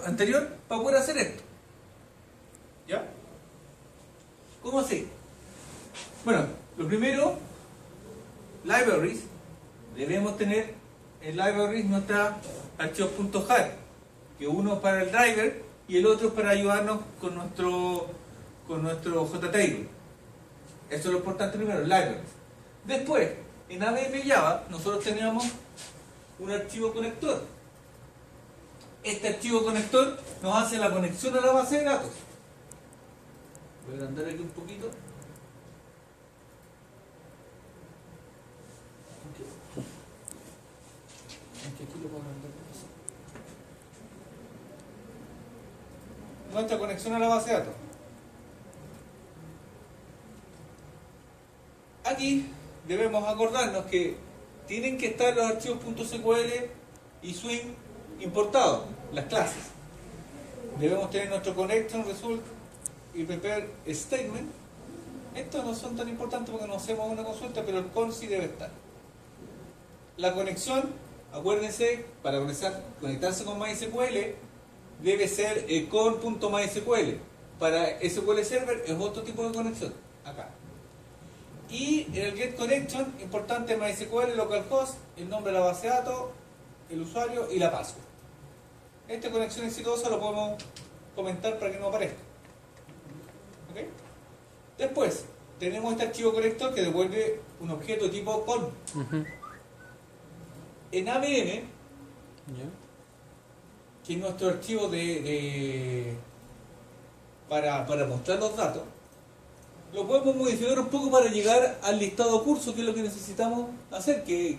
anterior para poder hacer esto. ¿Ya? ¿Cómo así? Bueno, lo primero, libraries. Debemos tener en libraries nuestros archivos .jar, que uno es para el driver y el otro es para ayudarnos con nuestro JTable. Eso es lo importante primero, libraries. Después, en ABM Java, nosotros teníamos un archivo conector. Este archivo conector nos hace la conexión a la base de datos. Voy a agrandar aquí un poquito. Aquí lo puedo agrandar. Nuestra conexión a la base de datos. Aquí debemos acordarnos que tienen que estar los archivos .sql y swing importados, las clases. Debemos tener nuestro connection, result y prepare statement. Estos no son tan importantes porque no hacemos una consulta, pero el con sí debe estar. La conexión, acuérdense, para conectarse con MySQL debe ser con.mysql. Para SQL Server es otro tipo de conexión, acá. Y en el get connection, importante, MySQL, localhost, el nombre de la base de datos, el usuario y la password. Esta conexión exitosa lo podemos comentar para que no aparezca. ¿Ok? Después, tenemos este archivo conector que devuelve un objeto tipo con. En ABM, que es nuestro archivo para mostrar los datos, lo podemos modificar un poco para llegar al listado curso, que es lo que necesitamos hacer, que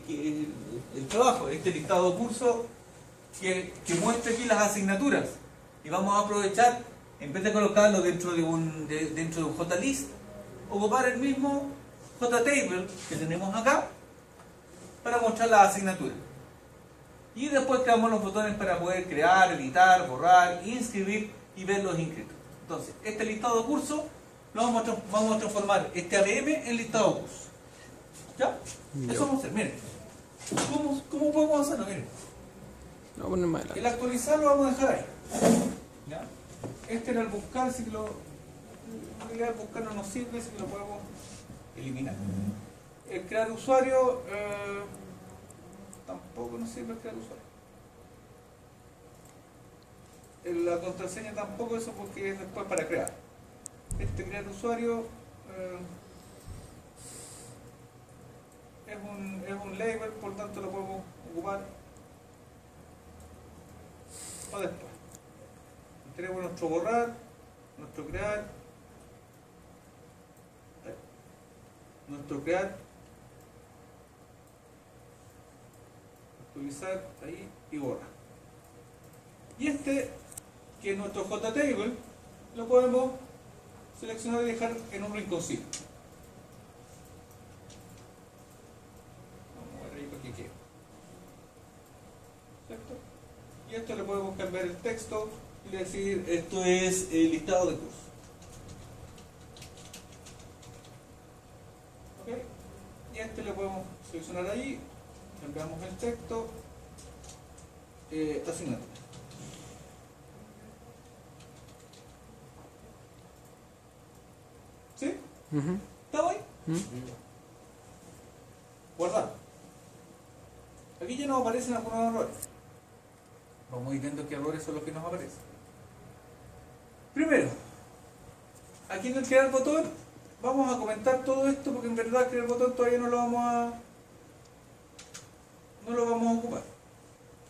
el trabajo, este listado curso que muestra aquí las asignaturas. Y vamos a aprovechar, en vez de colocarlo dentro de un JList, ocupar el mismo JTable que tenemos acá para mostrar las asignaturas. Y después creamos los botones para poder crear, editar, borrar, inscribir y ver los inscritos. Entonces, este listado de cursos lo vamos a transformar este ABM en listado de cursos. ¿Ya? Eso vamos a hacer. Miren. ¿Cómo podemos hacerlo? Miren. No, poner más adelante. El actualizar lo vamos a dejar ahí. ¿Ya? Este era el buscar, si lo. En realidad el buscar no nos sirve, si lo podemos eliminar. El crear usuario tampoco nos sirve el crear usuario. La contraseña tampoco, eso porque es después para crear. Este crear usuario es un label, por tanto lo podemos ocupar o después. Tenemos nuestro borrar, nuestro crear, actualizar ahí y borrar. Y este, que es nuestro JTable, lo podemos seleccionar y dejar en un rinconcito. Vamos a ver ahí para que quede. ¿Cierto? Y esto le podemos cambiar el texto y decir esto es el listado de cursos. ¿Ok? Y este le podemos seleccionar ahí, cambiamos el texto, asignatura. ¿Sí? ¿Está ahí? Guardar. Aquí ya nos aparecen algunos errores. Vamos a ir viendo qué errores son los que nos aparecen. Primero, aquí en el crear botón vamos a comentar todo esto porque en verdad crear botón todavía no lo vamos a ocupar.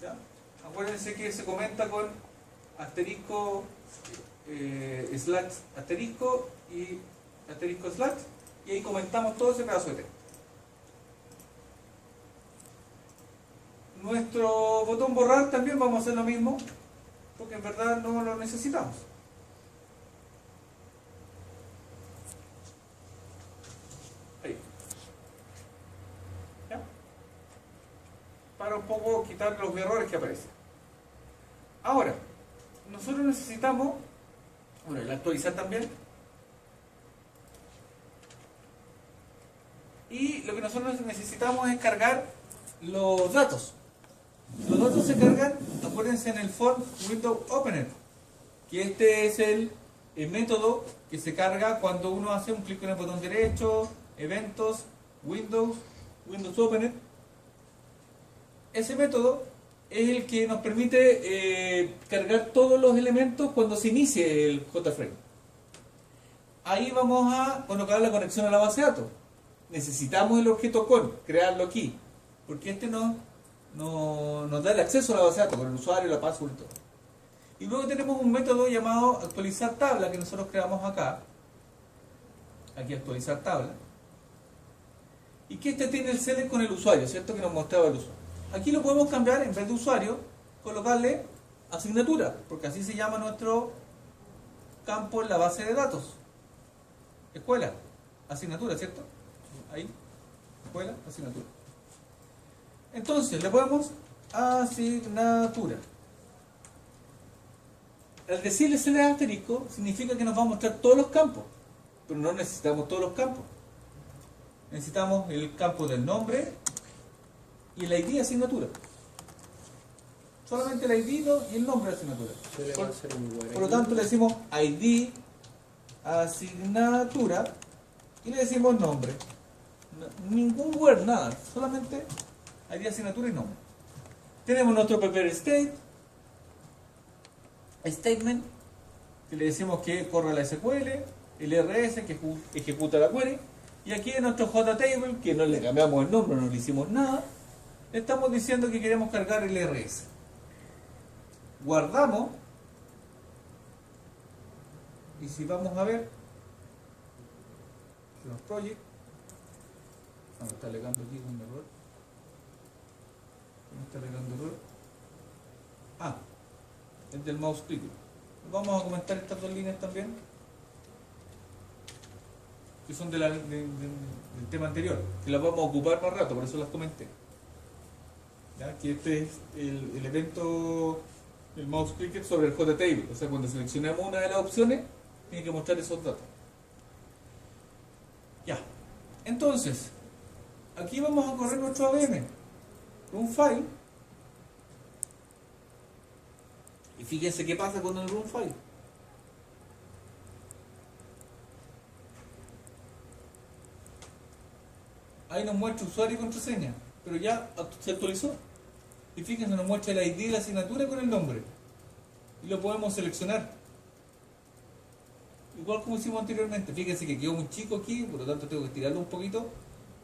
¿Ya? Acuérdense que se comenta con asterisco, slash, asterisco y asterisco slash, y ahí comentamos todo ese pedazo de texto. Nuestro botón borrar también vamos a hacer lo mismo porque en verdad no lo necesitamos. Ahí. ¿Ya? Para un poco quitar los errores que aparecen. Ahora, nosotros necesitamos, bueno, el actualizar también. Y lo que nosotros necesitamos es cargar los datos. Los datos se cargan acuérdense en el form window opener, que este es el método que se carga cuando uno hace un clic en el botón derecho, eventos, Windows Opener. Ese método es el que nos permite cargar todos los elementos cuando se inicie el JFrame. Ahí vamos a colocar la conexión a la base de datos. Necesitamos el objeto con, crearlo aquí, porque este nos da el acceso a la base de datos con el usuario, la password y todo. Y luego tenemos un método llamado actualizar tabla que nosotros creamos acá. Aquí actualizar tabla. Y que este tiene el select con el usuario, ¿cierto? Que nos mostraba el usuario. Aquí lo podemos cambiar, en vez de usuario, colocarle asignatura, porque así se llama nuestro campo en la base de datos. Escuela, asignatura, ¿cierto? Ahí, escuela, asignatura. Entonces, le ponemos asignatura. Al decirle select asterisco, significa que nos va a mostrar todos los campos, pero no necesitamos todos los campos. Necesitamos el campo del nombre y el ID de asignatura. Solamente el ID y el nombre de asignatura. Por lo tanto, le decimos ID asignatura y le decimos nombre. Ningún word, nada, solamente ID asignatura y nombre. Tenemos nuestro prepare statement, que le decimos que corre la SQL, el RS que ejecuta la query, y aquí en nuestro JTable, que no le cambiamos el nombre, no le hicimos nada, le estamos diciendo que queremos cargar el RS. Guardamos, y si vamos a ver los projects, me está alegando aquí un error. Me está alegando error. Es del mouse click. Vamos a comentar estas dos líneas también, que son del tema anterior, que las vamos a ocupar más rato, por eso las comenté. ¿Ya? Que este es el evento, el mouse clicker sobre el JTable, o sea, cuando seleccionamos una de las opciones, tiene que mostrar esos datos. Ya, entonces, aquí vamos a correr nuestro AVM, un file. Y fíjense qué pasa con el run file. Ahí nos muestra usuario y contraseña, pero ya se actualizó. Y fíjense, nos muestra el ID de la asignatura con el nombre. Y lo podemos seleccionar. Igual como hicimos anteriormente. Fíjense que quedó muy chico aquí, por lo tanto tengo que estirarlo un poquito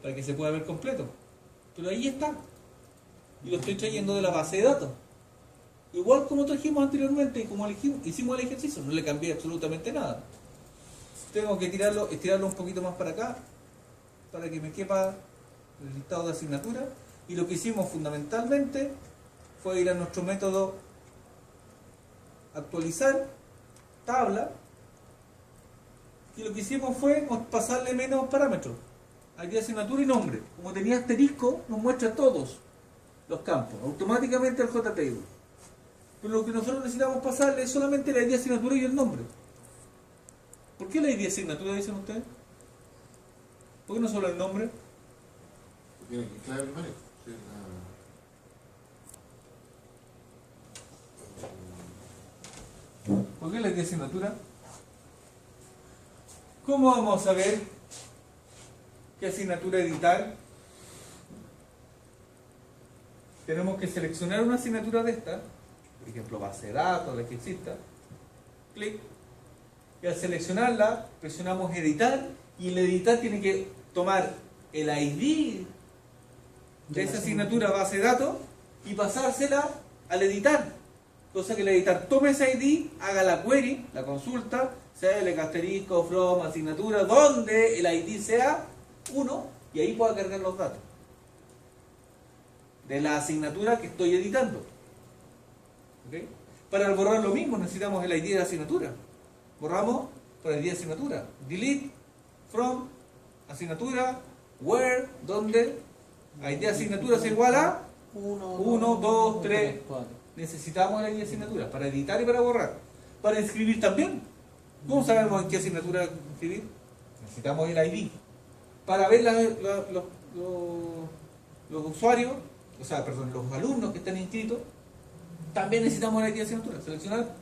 para que se pueda ver completo. Pero ahí está. Y lo estoy trayendo de la base de datos. Igual como trajimos anteriormente y como hicimos el ejercicio, no le cambié absolutamente nada. Tengo que estirarlo un poquito más para acá, para que me quepa el listado de asignatura. Y lo que hicimos fundamentalmente fue ir a nuestro método actualizar tabla, y lo que hicimos fue pasarle menos parámetros, ID asignatura y nombre. Como tenía asterisco, nos muestra todos los campos automáticamente al JTable. Pero lo que nosotros necesitamos pasarle es solamente la ID asignatura y el nombre. ¿Por qué la ID asignatura, dicen ustedes? ¿Por qué no solo el nombre? Porque hay que clave primero. ¿Por qué la ID asignatura? ¿Cómo vamos a saber qué asignatura editar? Tenemos que seleccionar una asignatura de esta, por ejemplo base de datos, la que exista, clic, y al seleccionarla presionamos editar, y el editar tiene que tomar el ID de esa asignatura base de datos y pasársela al editar, cosa que el editar tome ese ID, haga la query, la consulta, select asterisco from asignatura, donde el ID sea 1, y ahí pueda cargar los datos de la asignatura que estoy editando. ¿Okay? Para borrar lo mismo necesitamos el ID de la asignatura. Borramos por el ID de asignatura. Delete from asignatura where, donde ID de asignatura es igual a 1, 2, 3. Necesitamos el ID de asignatura para editar y para borrar. Para inscribir también. ¿Cómo sabemos en qué asignatura inscribir? Necesitamos el ID. Para ver los usuarios, o sea, perdón, los alumnos que están inscritos, también necesitamos la ID de asignatura. Seleccionar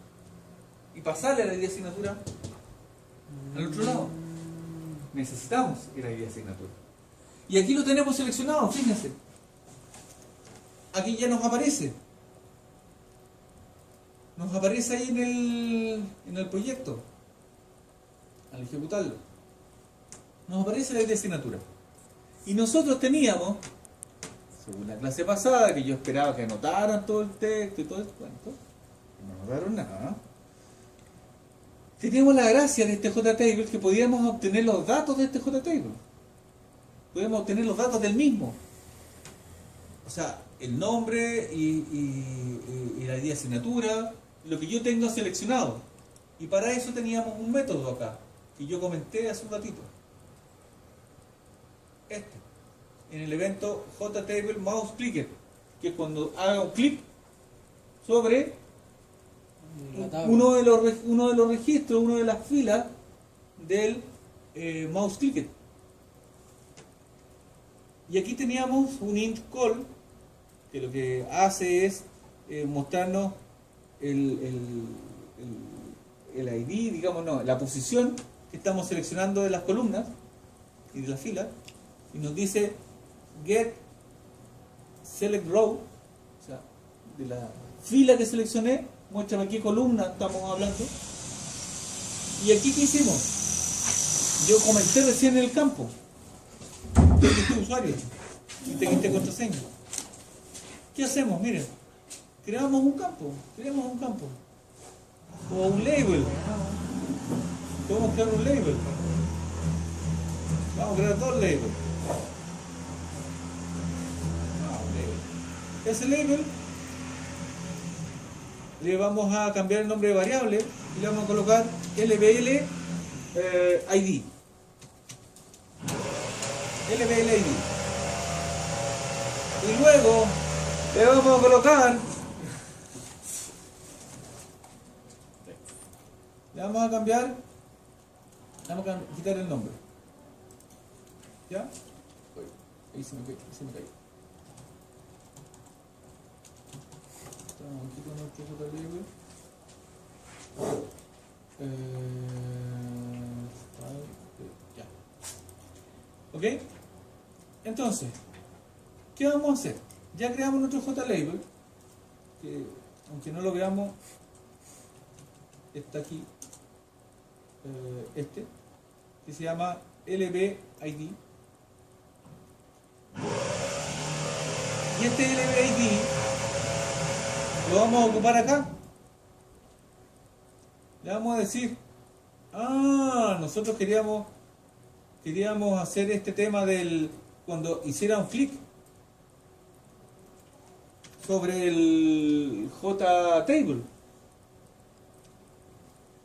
y pasarle la ID de asignatura al otro lado. Necesitamos el ID de asignatura. Y aquí lo tenemos seleccionado, fíjense. Aquí ya nos aparece. Nos aparece ahí en el proyecto. Al ejecutarlo. Nos aparece la ID de asignatura. Y nosotros teníamos, según la clase pasada, que yo esperaba que anotaran todo el texto y todo el cuento, no anotaron nada. Teníamos la gracia de este JTable que podíamos obtener los datos de este JTable. Podíamos obtener los datos del mismo. O sea, el nombre y la ID de asignatura, lo que yo tengo seleccionado. Y para eso teníamos un método acá, que yo comenté hace un ratito. En el evento JTable mouse clicker, que es cuando haga un clic sobre uno de los registros, una de las filas del mouse clicker. Y aquí teníamos un int call que lo que hace es mostrarnos el ID, digamos, no, la posición que estamos seleccionando de las columnas y de las filas, y nos dice get select row, o sea, de la fila que seleccioné, muéstrame qué columna estamos hablando. Y aquí, ¿qué hicimos? Yo comenté recién en el campo este usuario y te contraseña. ¿Qué hacemos? Miren, creamos un campo o un label. Podemos crear un label. Vamos a crear dos labels. Ese label le vamos a cambiar el nombre de variable y le vamos a colocar LBL ID. LBL ID. Y luego le vamos a colocar, le vamos a cambiar, le vamos a quitar el nombre. ¿Ya? Ahí se me cayó. Aquí con nuestro JLabel. Ya. ¿Ok? Entonces, ¿qué vamos a hacer? Ya creamos nuestro JLabel, que aunque no lo veamos, está aquí, que se llama LBID. Y este LBID lo vamos a ocupar acá. Le vamos a decir, nosotros queríamos hacer este tema del cuando hiciera un clic sobre el JTable,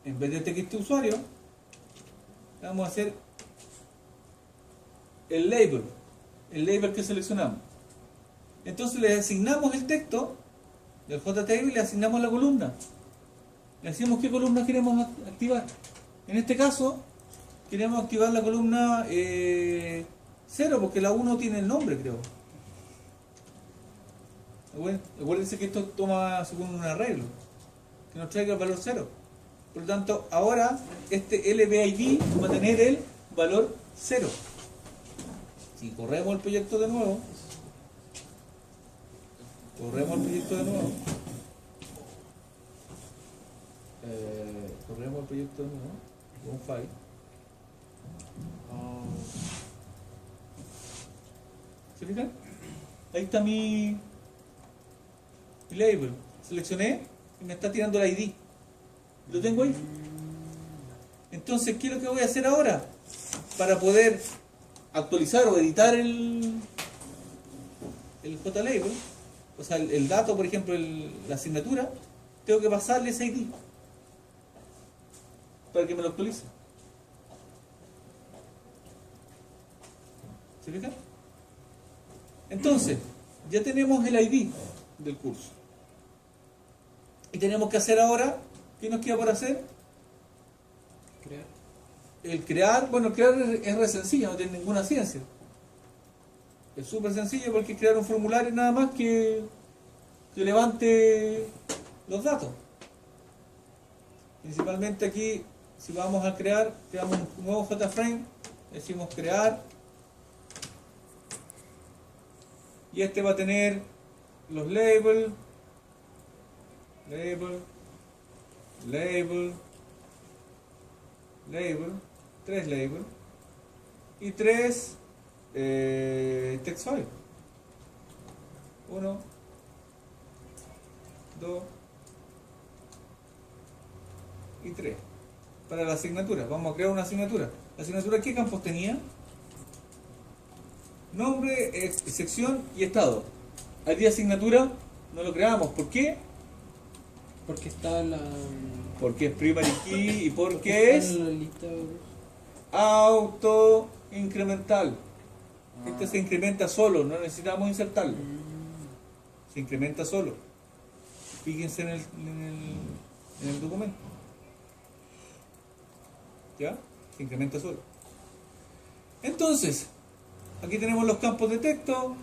en vez de TXT usuario, vamos a hacer el label que seleccionamos. Entonces le asignamos el texto del JTable y le asignamos la columna. Le decimos qué columna queremos activar. En este caso, queremos activar la columna 0, porque la 1 tiene el nombre, creo. Acuérdense que esto toma según un arreglo, que nos traiga el valor 0. Por lo tanto, ahora este LBID va a tener el valor 0. Si corremos el proyecto de nuevo, corremos el proyecto de nuevo, con un file. ¿Se fijan? Ahí está mi label. Seleccioné y me está tirando el ID. Lo tengo ahí. Entonces, ¿qué es lo que voy a hacer ahora? Para poder actualizar o editar el JLabel, o sea, el dato, por ejemplo, la asignatura, tengo que pasarle ese ID para que me lo actualice. ¿Se fijan? Entonces, ya tenemos el ID del curso. Y tenemos que hacer ahora, ¿qué nos queda por hacer? El crear es re sencillo, no tiene ninguna ciencia. Es súper sencillo porque es crear un formulario nada más que levante los datos. Principalmente aquí, si vamos a crear, creamos un nuevo JFrame, decimos crear, y este va a tener los labels, tres labels y tres text files. 1, 2 y 3 para la asignatura. Vamos a crear una asignatura. ¿La asignatura qué campos tenía? Nombre, sección y estado. Al día asignatura no lo creamos. ¿Por qué? Porque está la. Porque es primary key y porque es está en la lista. auto incremental. Este se incrementa solo, no necesitamos insertarlo. Se incrementa solo. Fíjense en el documento. ¿Ya? Se incrementa solo. Entonces, aquí tenemos los campos de texto.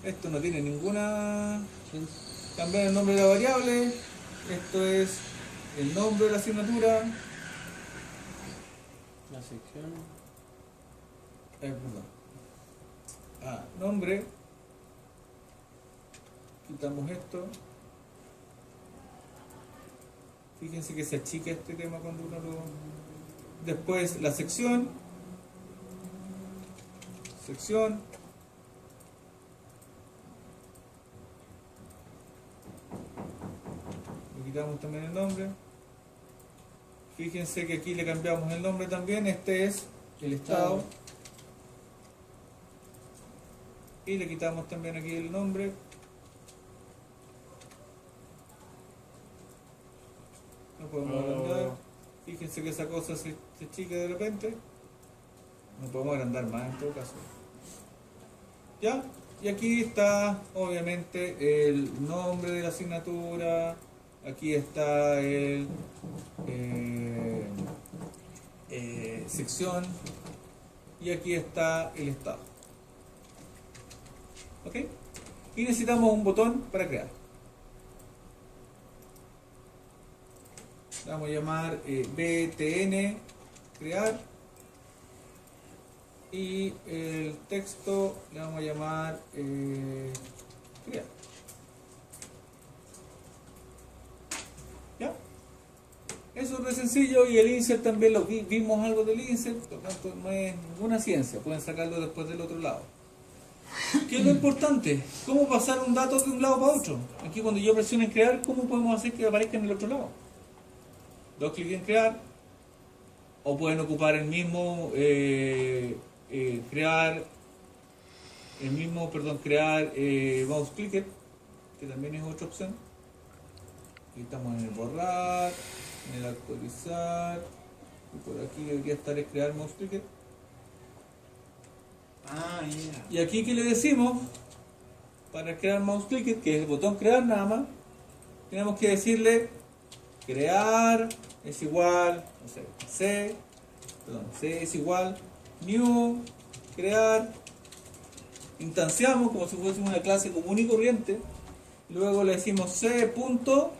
Esto no tiene ninguna... Cambiar el nombre de la variable. Esto es el nombre de la asignatura. La sección. Perdón. Nombre. Quitamos esto. Fíjense que se achica este tema cuando uno lo... Después la sección. Sección. Le quitamos también el nombre. Fíjense que aquí le cambiamos el nombre también. Este es el estado. Y le quitamos también aquí el nombre. No podemos agrandar. Fíjense que esa cosa se chica de repente. No podemos agrandar más en todo caso. ¿Ya? Y aquí está obviamente el nombre de la asignatura. Aquí está el sección. Y aquí está el estado. ¿Ok? Y necesitamos un botón para crear. Le vamos a llamar btn crear. Y el texto le vamos a llamar crear. ¿Ya? Eso es muy sencillo. Y el insert también lo vimos algo del insert. Por lo tanto no es ninguna ciencia. Pueden sacarlo después del otro lado. ¿Qué es lo importante? ¿Cómo pasar un dato de un lado para otro? Aquí cuando yo presiono en crear, ¿cómo podemos hacer que aparezca en el otro lado? Dos clics en crear. O pueden ocupar el mismo crear mouse clicker, que también es otra opción. Aquí estamos en el borrar, en el actualizar, y por aquí debería estar el crear mouse clicker. Y aquí que le decimos, para crear mouse clicker, que es el botón crear nada más, tenemos que decirle crear es igual, no sé, C es igual, new, crear, instanciamos como si fuese una clase común y corriente, luego le decimos C punto,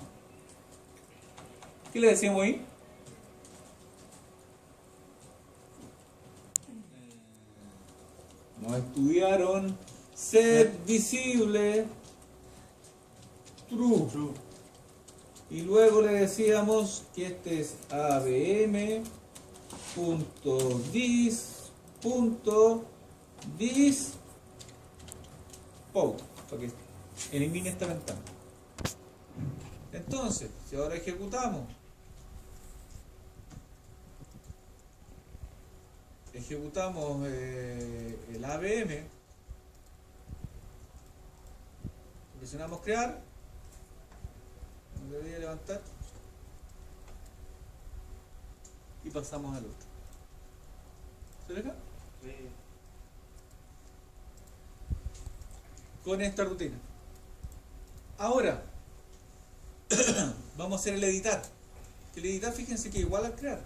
¿qué le decimos ahí? No estudiaron, set visible, true. Y luego le decíamos que este es abm.dis.dispose, para que elimine esta ventana. Entonces, si ahora ejecutamos el ABM, presionamos crear, debería levantar y pasamos al otro. ¿Se ve acá? Sí. Con esta rutina. Ahora vamos a hacer el editar. El editar, fíjense que igual al crear.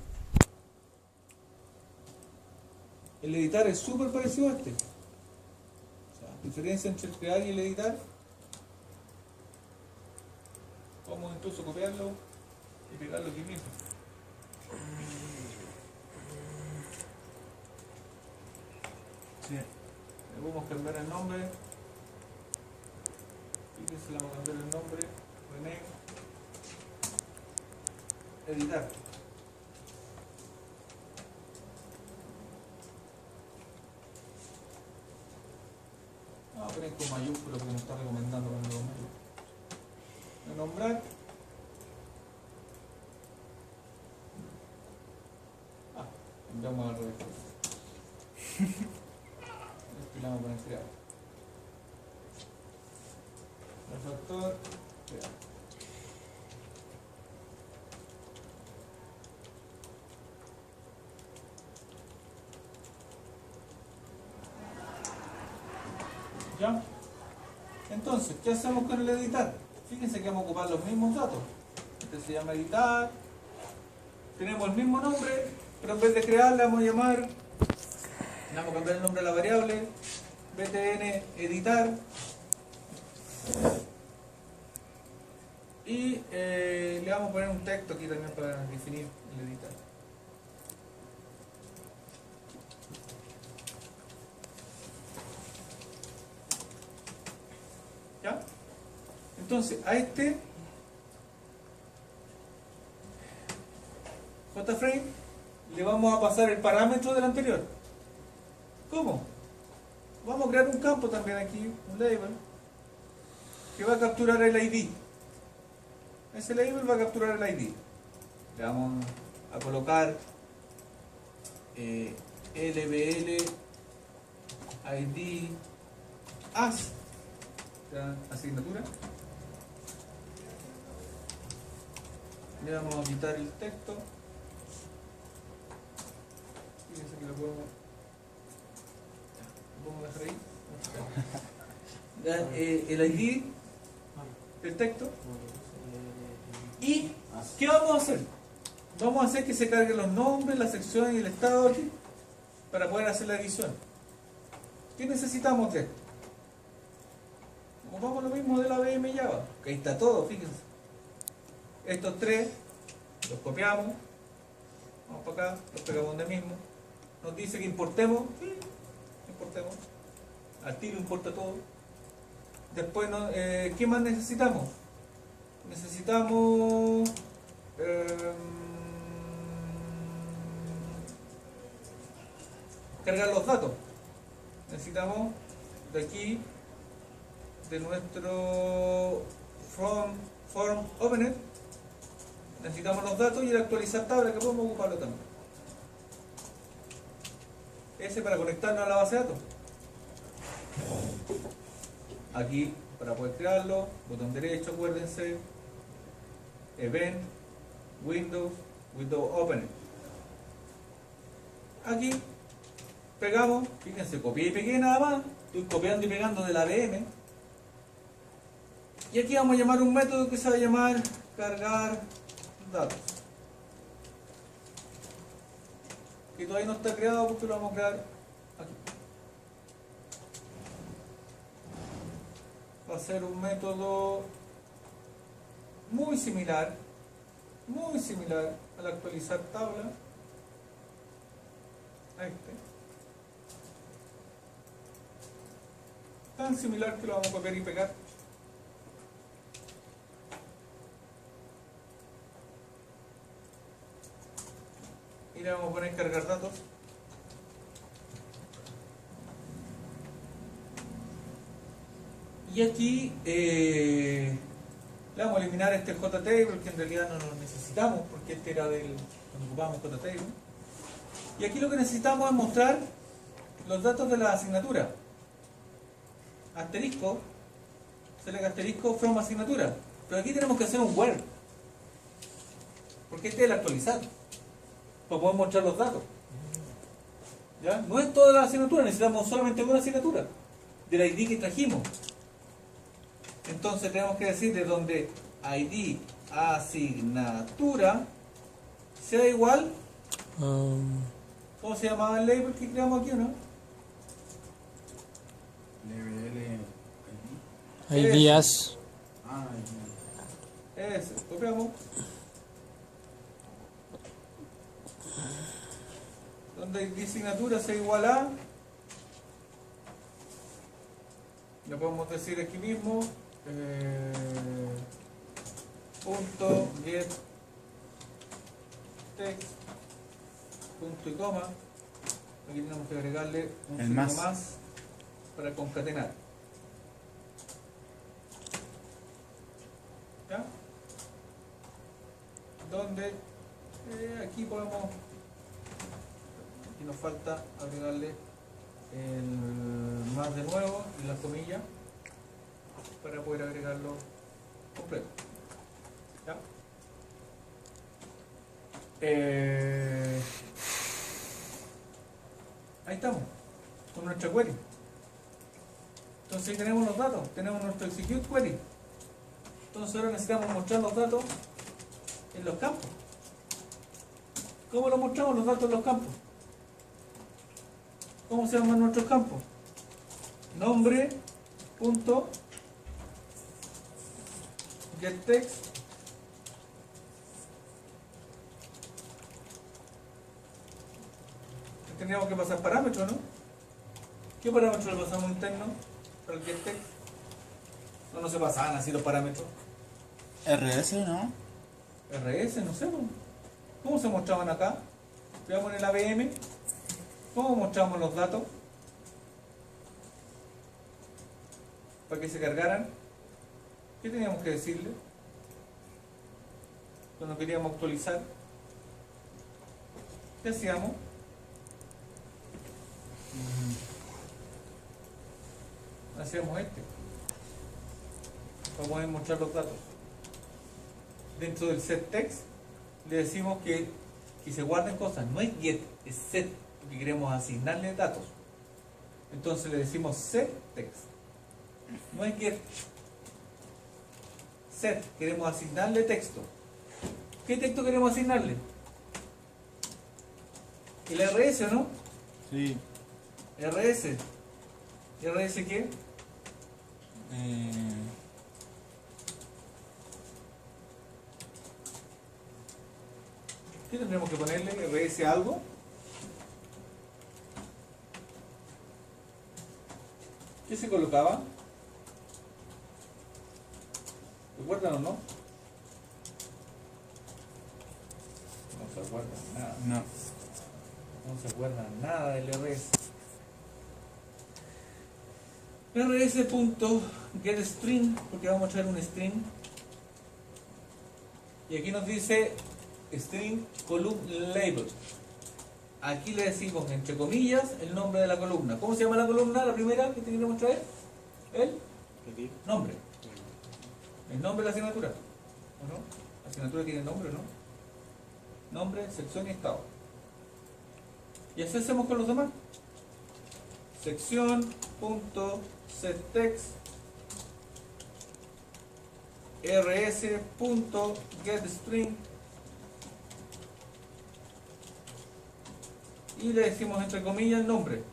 El editar es súper parecido a este. O sea, diferencia entre el crear y el editar. incluso copiarlo y pegarlo aquí mismo. Sí. Le podemos cambiar el nombre. Fíjense, le vamos a cambiar el nombre. René. Editar. Vamos a poner con mayúsculo porque nos está recomendando ponerlo con mayúsculo. Nombrar. Cambiamos al revés. Este le vamos a poner crear. Refactor, crear. ¿Ya? Entonces, ¿qué hacemos con el editar? Fíjense que vamos a ocupar los mismos datos. Este se llama editar. Tenemos el mismo nombre, pero en vez de crear le vamos a llamar, le vamos a cambiar el nombre a la variable, btn editar. Y le vamos a poner un texto aquí también para definir el editar. ¿Ya? Entonces, a este JFrame le vamos a pasar el parámetro del anterior. ¿Cómo? Vamos a crear un campo también aquí, un label, que va a capturar el ID. Ese label va a capturar el ID. Le vamos a colocar LBL ID as asignatura. Le vamos a quitar el texto. Fíjense que lo podemos dejar ahí. El ID del texto. ¿Y qué vamos a hacer? Vamos a hacer que se carguen los nombres, las secciones y el estado aquí para poder hacer la edición. ¿Qué necesitamos de esto? Ocupamos lo mismo de la VM Java, que ahí está todo, fíjense. Estos tres los copiamos, vamos para acá, los pegamos donde mismo. Nos dice que importemos, sí, importemos. Al tiro importa todo. Después, ¿qué más necesitamos? Necesitamos cargar los datos. Necesitamos de aquí, de nuestro form opener, necesitamos los datos y el actualizar tabla, que podemos ocuparlo también. Ese para conectarnos a la base de datos. Aquí, para poder crearlo, botón derecho, acuérdense, Event, Windows Opener. Aquí pegamos, fíjense, copié y pegué nada más, estoy copiando y pegando de la VM. Y aquí vamos a llamar un método que se va a llamar cargar datos. Que todavía no está creado porque lo vamos a crear aquí. Va a ser un método muy similar al actualizar tabla a este. Tan similar que lo vamos a copiar y pegar. Y le vamos a poner cargar datos. Y aquí le vamos a eliminar este JTable, que en realidad no lo necesitamos, porque este era del cuando ocupábamos JTable. Y aquí lo que necesitamos es mostrar los datos de la asignatura. Asterisco, select asterisco from asignatura. Pero aquí tenemos que hacer un where, porque este es el actualizar, para poder mostrar los datos. ¿Ya? No es toda la asignatura, necesitamos solamente una asignatura del ID que trajimos. Entonces tenemos que decir de donde ID asignatura sea igual. ¿Cómo se llamaba el label que creamos aquí, no? LBL ID. Ideas. Ah, Ese, copiamos. Donde dice asignatura sea igual a, le podemos decir aquí mismo, punto get text, punto y coma. Aquí tenemos que agregarle un El signo más. más para concatenar. ¿Ya? Donde aquí podemos, aquí nos falta agregarle el más de nuevo y la comilla para poder agregarlo completo. ¿Ya? Ahí estamos, con nuestra query. Entonces ahí tenemos los datos, tenemos nuestro execute query. Entonces ahora necesitamos mostrar los datos en los campos. ¿Cómo lo mostramos los datos en los campos? ¿Cómo se llaman nuestros campos? Nombre, punto, getText, tendríamos que pasar parámetros, ¿no? ¿Qué parámetros le pasamos interno para el getText? No se pasaban así los parámetros. RS, ¿no? RS, no sé, ¿cómo se mostraban acá? Veamos en el ABM, ¿cómo mostramos los datos? Para que se cargaran, ¿qué teníamos que decirle? Cuando queríamos actualizar, ¿qué hacíamos? Hacíamos para poder mostrar los datos. Dentro del set text le decimos que se guarden cosas, no es get, es set, porque queremos asignarle datos. Entonces le decimos set text, no es get. Set, queremos asignarle texto. ¿Qué texto queremos asignarle? El RS, ¿o no? Sí. RS. ¿RS qué? ¿Qué tendremos que ponerle? ¿RS algo? ¿Qué se colocaba? ¿Recuerdan o no? No se acuerdan nada. No. No se acuerdan nada del RS. rs.getString, porque vamos a echar un string. Y aquí nos dice string column label. Aquí le decimos entre comillas el nombre de la columna. ¿Cómo se llama la columna? La primera que queremos traer. El nombre. El nombre de la asignatura. ¿O no? La asignatura tiene nombre, ¿no? Nombre, sección y estado. Y así hacemos con los demás. Sección.setText rs.getString y le decimos entre comillas el nombre.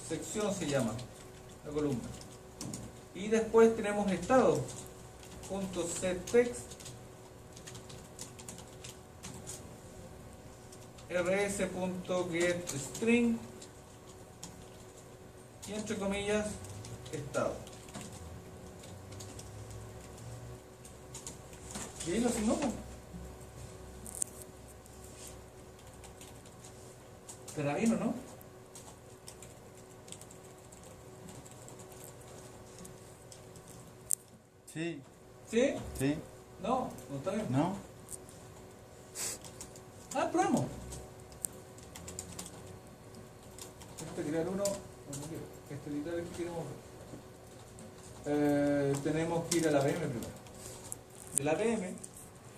Sección se llama la columna. Y después tenemos estado.setText rs.getString y entre comillas estado. Y ahí lo asignamos. ¿Será bien o no? Sí. ¿Sí? Sí. No, no está bien. ¿No? Ah, probamos. Crear uno, editar el que queremos ver. Tenemos que ir a la VM primero. De la VM.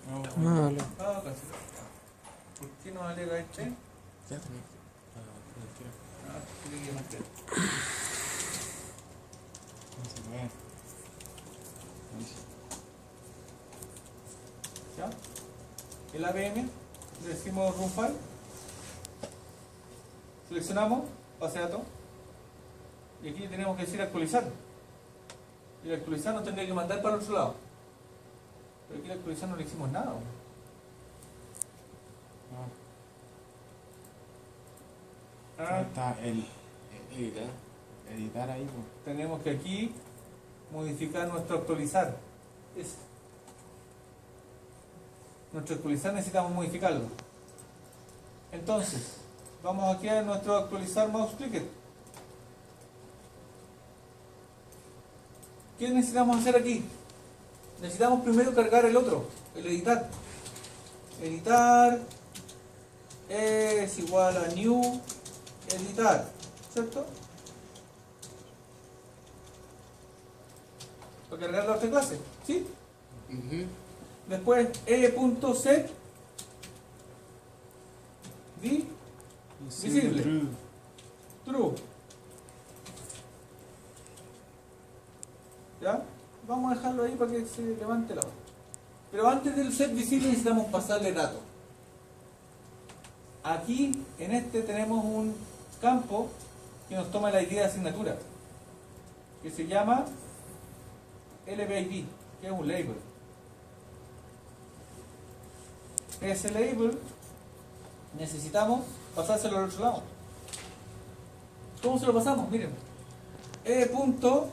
No. Ah, casi. ¿Por qué no alega este? Ya tenés. Ah, tiene que marcar. No se puede. ¿Ya? El ABM, le decimos run file, seleccionamos base de datos y aquí tenemos que decir actualizar. Y el actualizar nos tendría que mandar para el otro lado. Pero aquí la actualizar no le hicimos nada. Ahí está el Editar. editar ahí, pues. Tenemos que aquí modificar nuestro actualizar. Nuestro actualizar necesitamos modificarlo. Entonces, vamos aquí a nuestro actualizar mouse clicker. ¿Qué necesitamos hacer aquí? Necesitamos primero cargar el otro, el editar. Editar es igual a new editar, ¿cierto? Para cargar la otra clase, ¿sí? Después e.set visible. True. ¿Ya? Vamos a dejarlo ahí para que se levante la hora. Pero antes del set visible necesitamos pasarle datos. Aquí, en este, tenemos un campo que nos toma la ID de asignatura, que se llama LBID, que es un label. Ese label necesitamos pasárselo al otro lado. ¿Cómo se lo pasamos? Miren, punto